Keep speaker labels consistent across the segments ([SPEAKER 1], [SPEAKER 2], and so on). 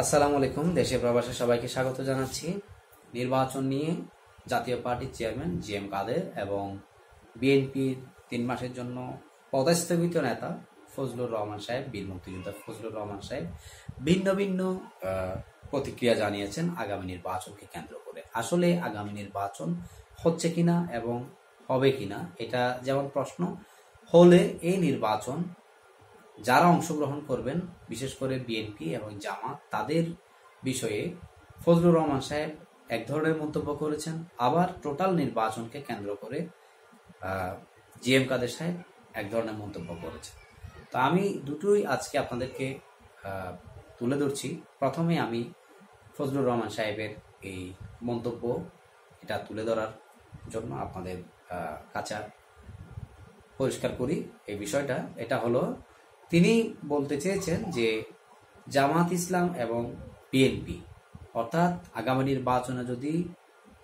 [SPEAKER 1] আসসালামু আলাইকুম। দেশে প্রবাসে সবাইকে স্বাগত জানাচ্ছি। নির্বাচন নিয়ে জাতীয় পার্টির চেয়ারম্যান জি এম কাদের এবং বিএনপির ৩ মাসের জন্য পদস্থগিত নেতা ফজলুর রহমান সাহেব, বীর মুক্তিযোদ্ধা ফজলুর রহমান সাহেব ভিন্ন ভিন্ন প্রতিক্রিয়া জানিয়েছেন আগামী নির্বাচনকে কেন্দ্র করে। আসলে আগামী নির্বাচন হচ্ছে কিনা এবং হবে কিনা এটা যেমন প্রশ্ন, হলে এই নির্বাচন যারা অংশগ্রহণ করবেন, বিশেষ করে বিএনপি এবং জামাত, তাদের বিষয়ে ফজলুর রহমান সাহেব এক ধরনের মন্তব্য করেছেন, আবার টোটাল নির্বাচনকে কেন্দ্র করে জি এম কাদের সাহেব এক ধরনের মন্তব্য করেছেন। তো আমি দুটোই আজকে আপনাদেরকে তুলে ধরছি। প্রথমে আমি ফজলুর রহমান সাহেবের এই মন্তব্য এটা তুলে ধরার জন্য আপনাদের কাছে পরিষ্কার করি এই বিষয়টা। এটা হলো, তিনি বলতে চেয়েছেন যে জামাত ইসলাম এবং বিএনপি, অর্থাৎ আগামী নির্বাচনে যদি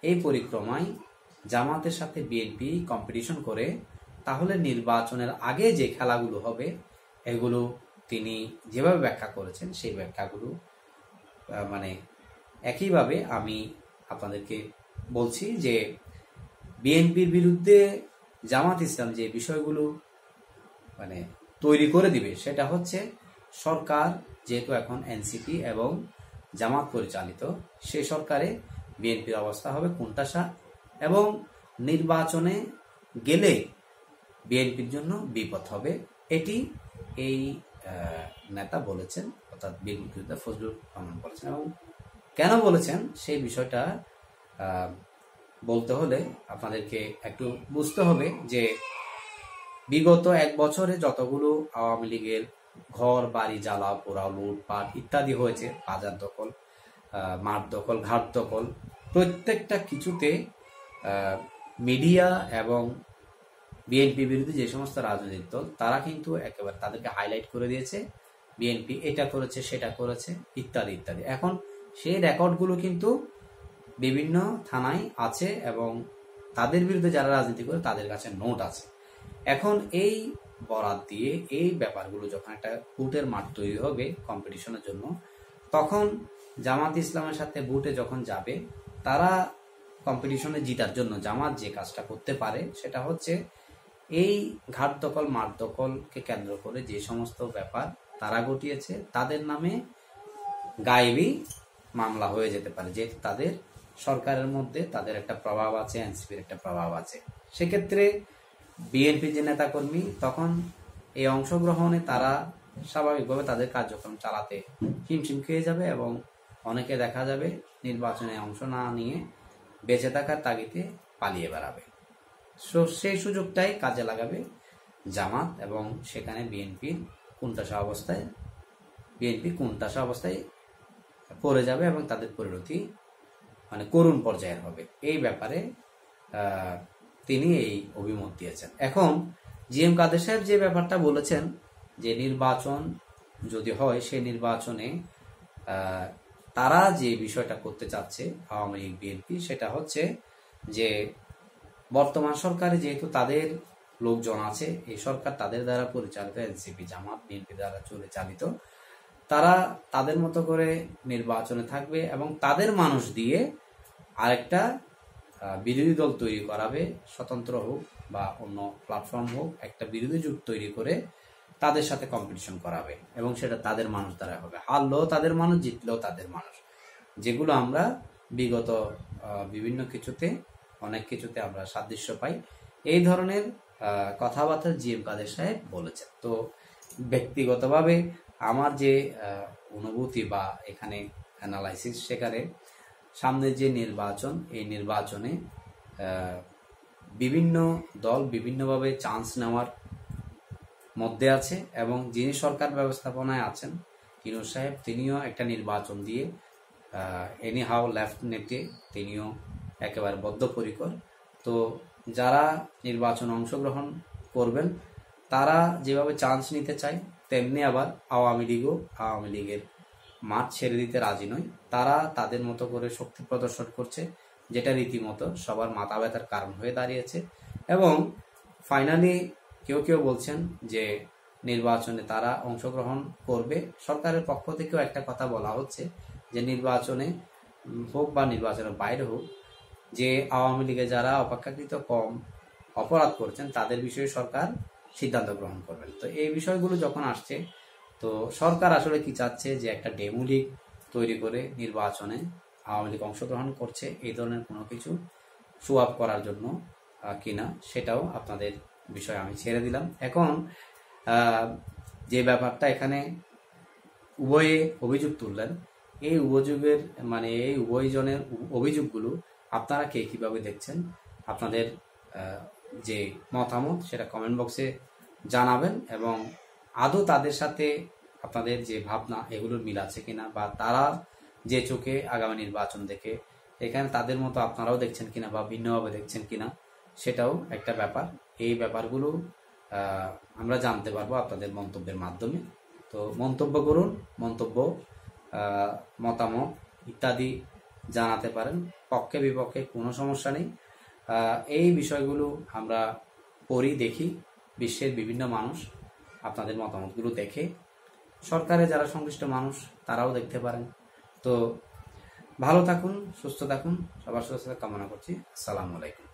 [SPEAKER 1] এই পরিক্রমায় জামাতের সাথে বিএনপি কম্পিটিশন করে, তাহলে নির্বাচনের আগে যে খেলাগুলো হবে এগুলো তিনি যেভাবে ব্যাখ্যা করেছেন সেই ব্যাখ্যাগুলো মানে একইভাবে আমি আপনাদেরকে বলছি যে বিএনপির বিরুদ্ধে জামাত ইসলাম যে বিষয়গুলো মানে তৈরি করে দিবে, সেটা হচ্ছে সরকার যেহেতু এখন এনসিপি এবং জামাত পরিচালিত, সেই সরকারে বিএনপির অবস্থা হবে কোণঠাসা এবং নির্বাচনে গেলে বিএনপির জন্য বিপদ হবে। এটি এই নেতা বলেছেন, অর্থাৎ বীর মুক্তিযোদ্ধা ফজলুর রহমান বলেছেন। এবং কেন বলেছেন সেই বিষয়টা বলতে হলে আপনাদেরকে একটু বুঝতে হবে যে বিগত 1 বছরে যতগুলো আওয়ামী লীগের ঘর বাড়ি জ্বালা পোড়া, লুটপাট ইত্যাদি হয়েছে, বাজার দখল, মাঠ দখল, ঘাট দখল, প্রত্যেকটা কিছুতে মিডিয়া এবং বিএনপি বিরোধী যে সমস্ত রাজনৈতিক দল তারা কিন্তু একেবারে তাদেরকে হাইলাইট করে দিয়েছে, বিএনপি এটা করেছে সেটা করেছে ইত্যাদি ইত্যাদি। এখন সেই রেকর্ডগুলো কিন্তু বিভিন্ন থানায় আছে এবং তাদের বিরুদ্ধে যারা রাজনীতি করে তাদের কাছে নোট আছে। এখন এই বরাত দিয়ে এই ব্যাপারগুলো যখন একটা ভোটের মাঠ তৈরি হবে কম্পিটিশনের জন্য, তখন জামাত ইসলামের সাথে ভোটে যখন যাবে, তারা কম্পিটিশনে জিতার জন্য জামাত যে কাজটা করতে পারে সেটা হচ্ছে এই ঘাট দখল মাঠ দখলকে কেন্দ্র করে যে সমস্ত ব্যাপার তারা ঘটিয়েছে তাদের নামে গায়েবী মামলা হয়ে যেতে পারে, যেহেতু তাদের সরকারের মধ্যে তাদের একটা প্রভাব আছে, এনসিপির একটা প্রভাব আছে। সেক্ষেত্রে বিএনপি যে নেতাকর্মী তখন এই অংশগ্রহণে তারা স্বাভাবিকভাবে তাদের কার্যক্রম চালাতে হিমশিম খেয়ে যাবে এবং অনেকে দেখা যাবে নির্বাচনে অংশ না নিয়ে বেঁচে থাকার তাগিদে পালিয়ে বেড়াবে। সেই সুযোগটাই কাজে লাগাবে জামাত এবং সেখানে বিএনপি কোণঠাসা অবস্থায় পড়ে যাবে এবং তাদের পরিণতি মানে করুণ পর্যায়ের হবে। এই ব্যাপারে তিনি এই অভিমত দিয়েছেন। এখন জি এম কাদের সাহেব যে ব্যাপারটা বলেছেন যে নির্বাচন যদি হয়, সেই নির্বাচনে তারা যে বিষয়টা করতে চাচ্ছে আওয়ামী লীগ বিএনপি, সেটা হচ্ছে যে বর্তমান সরকারে যেহেতু তাদের লোকজন আছে, এই সরকার তাদের দ্বারা পরিচালিত, এনসিপি জামাত বিএনপি দ্বারা পরিচালিত, তারা তাদের মতো করে নির্বাচনে থাকবে এবং তাদের মানুষ দিয়ে আরেকটা বিরোধী দল তৈরি করাবে, স্বতন্ত্র হোক বা অন্য প্ল্যাটফর্ম হোক, একটা বিরোধী জোট তৈরি করে তাদের সাথে কম্পিটিশন করাবে এবং সেটা তাদের মানুষ দ্বারা হবে। হারলেও তাদের মানুষ, জিতলেও তাদের মানুষ, যেগুলো আমরা বিগত বিভিন্ন কিছুতে অনেক কিছুতে আমরা সাদৃশ্য পাই। এই ধরনের কথাবার্তা জি এম কাদের সাহেব বলেছেন। তো ব্যক্তিগতভাবে আমার যে অনুভূতি বা এখানে অ্যানালাইসিস, সেখানে সামনে যে নির্বাচন, এই নির্বাচনে বিভিন্ন দল বিভিন্নভাবে চান্স নেওয়ার মধ্যে আছে এবং যিনি সরকার ব্যবস্থাপনায় আছেন ইউনূস সাহেব, তিনিও একটা নির্বাচন দিয়ে এনি হাউ লেফট নেটে তিনিও একেবারে বদ্ধপরিকর। তো যারা নির্বাচনে অংশগ্রহণ করবেন তারা যেভাবে চান্স নিতে চায়, তেমনি আবার আওয়ামী লীগের মাঠ ছেড়ে দিতে রাজি নয়। তারা তাদের মতো করে শক্তি প্রদর্শন করছে, যেটা রীতিমতো সবার মাথা ব্যথার কারণ হয়ে দাঁড়িয়েছে। এবং ফাইনালি কেউ কেউ বলছেন যে নির্বাচনে তারা অংশগ্রহণ করবে। সরকারের পক্ষ থেকেও একটা কথা বলা হচ্ছে যে নির্বাচনে হোক বা নির্বাচনের বাইরে হোক, যে আওয়ামী লীগে যারা অপেক্ষাকৃত কম অপরাধ করছেন তাদের বিষয়ে সরকার সিদ্ধান্ত গ্রহণ করবেন। তো এই বিষয়গুলো যখন আসছে, তো সরকার আসলে কি চাচ্ছে, যে একটা ডেমো লীগ তৈরি করে নির্বাচনে আওয়ামী লীগ অংশগ্রহণ করছে এই ধরনের কোনো কিছু শো আপ করার জন্য কিনা, সেটাও আপনাদের বিষয় আমি ছেড়ে দিলাম। এখন যে ব্যাপারটা এখানে উভয়ে অভিযোগ তুললেন, এই অভিযোগের এই উভয়জনের অভিযোগগুলো আপনারা কে কিভাবে দেখছেন, আপনাদের যে মতামত সেটা কমেন্ট বক্সে জানাবেন, এবং আদৌ তাদের সাথে আপনাদের যে ভাবনা এগুলোর মিল আছে কিনা, বা তারা যে চোখে আগামী নির্বাচন দেখে এখানে তাদের মতো আপনারাও দেখছেন কিনা বা ভিন্নভাবে দেখছেন কিনা, সেটাও একটা ব্যাপার। এই ব্যাপারগুলো আমরা জানতে পারবো আপনাদের মন্তব্যের মাধ্যমে। তো মন্তব্য করুন, মন্তব্য মতামত ইত্যাদি জানাতে পারেন, পক্ষে বিপক্ষে কোনো সমস্যা নেই। এই বিষয়গুলো আমরা পড়ি, দেখি, বিশ্বের বিভিন্ন মানুষ আপনাদের মতামতগুলো দেখে, সরকারে যারা সংশ্লিষ্ট মানুষ তারাও দেখতে পারেন। তো ভালো থাকুন, সুস্থ থাকুন, সবার সুস্থতা কামনা করছি। আসসালামু আলাইকুম।